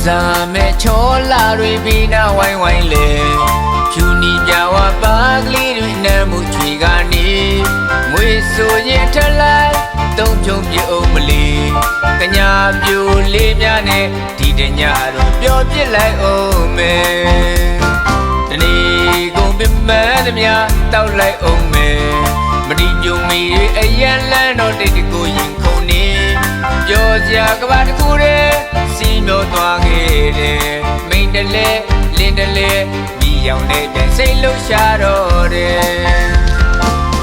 စားမဲ့ချောလာတွေပြီးနာဝိုင်းဝိုင်းလေဖြူနီပြဝပါကလေးတွေနဲ့မှုချွေကနေမွေဆိုရင်ထလိုက်သုံးဖြုံပြအောင်မလီကညာပြူလေးများနဲ့ဒီတညတော့ပျော်ပြစ်လိုက်အောင်မယ်တနေ့ကုန်ပြမဲ့သမျှတောက်လိုက်အောင်မယ်မတိညုံမီအရန်လန်းတော့တိတ်တကိုရင်ခုန်နေပျော်စရာကဘာတစ်ခုတည်းစီမျောသွားခဲ့တယ်မိန်တလဲလင်းတလဲမိရောင်နဲ့ပြန်စိတ်လှရှားတော့တယ်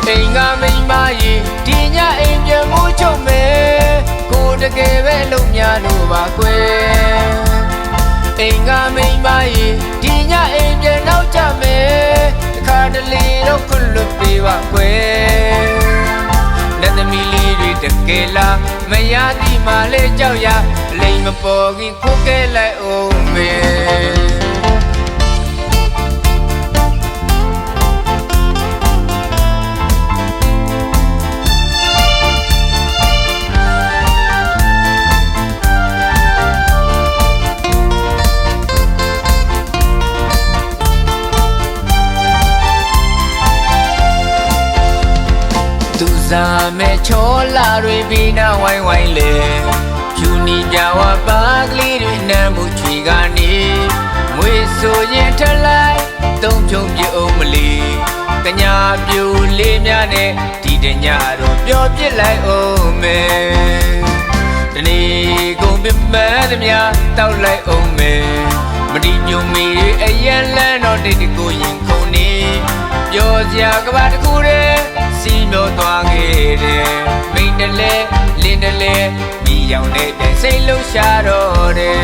အိမ်ကမိန်းမကြီးဒီညအိမ်ပြန်မိုးချုပ်မယ်ကိုတကယ်ပဲလုံများလို့ပါကွယ်အိမ်ကမိန်းမကြီးဒီညအိမ်ပြန်နောက်ကြမယ်တစ်ခါတလေတော့ခွလွတ်ပေးပါကွယ်လက်သမီးလေးတွေတကယ်လားမရသည်မှလေကြောက်ရလိမ်မပေါ်ခင်ခိုးခဲ့လိုက်အောင်မယ်စားမဲ့ချောလာတွေပြီးနာဝိုင်းဝိုင်းလေဖြူနီပြဝပါကလေးတွေနဲ့မှုချွေကနေမွေဆိုရင်ထလိုက်သုံးဖြုံပြအောင်မလီကညာပြူလေးများနဲ့ဒီတညတော့ပျော်ပြစ်လိုက်အောင်မယ်တနေ့ကုန်ပြမဲ့သမျှတောက်လိုက်အောင်မယ်မတိညုံမီအရန်လန်းတော့တိတ်တကိုရင်ခုန်နေပျော်စရာကဘာတစ်ခုတည်းစီမျောသွားခဲ့တယ်မိန်တလဲလင်းတလဲမိရောင်နဲ့ပြန်စိတ်လှရှားတော့တယ်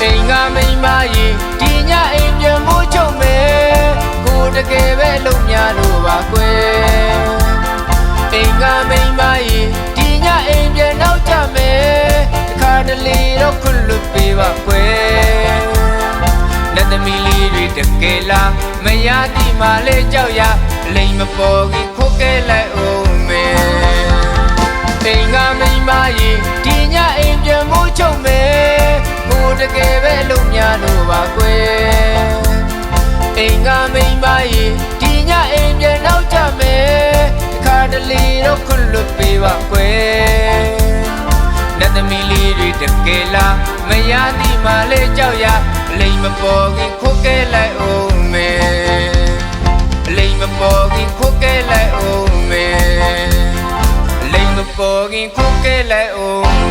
အိမ်ကမိန်းမကြီးဒီညအိမ်ပြန်မိုးချုပ်မယ်ကိုတကယ်ပဲလုံများလို့ပါကွယ်အိမ်ကမိန်းမကြီးဒီညအိမ်ပြန်နောက်ကြမယ်တစ်ခါတလေတော့ခွလွတ်ပေးပါကွယ်လက်သမီးလေးတွေတကယ်လားမရသည်မှလေကြောက်ရလိမ်မပေါ်ခင်ခိုးခဲ့လိုက်အောင်မယ်အိမ်ကမိန်းမကြီးဒီညအိမ်ပြန်မိုးချုပ်မယ်ကိုတကယ်ပဲလုံများလို့ပါကွယ်အိမ်ကမိန်းမကြီးဒီညအိမ်ပြန်နောက်ကြမယ်တစ်ခါတလေတော့ခွလွတ်ပေးပါကွယ်လက်သမီးလေးတွေတကယ်လားမရသည်မှလေကြောက်ရလိမ်မပေါ်ခင်ခိုးခဲ့လိုက်အောင်မယ်လိမ်မပေါ်ခင်ခိုးခဲ့လိုက်အောင်မယ်လိမ်မပေါ်ခင်ခိုးခဲ့လိုက်အောင်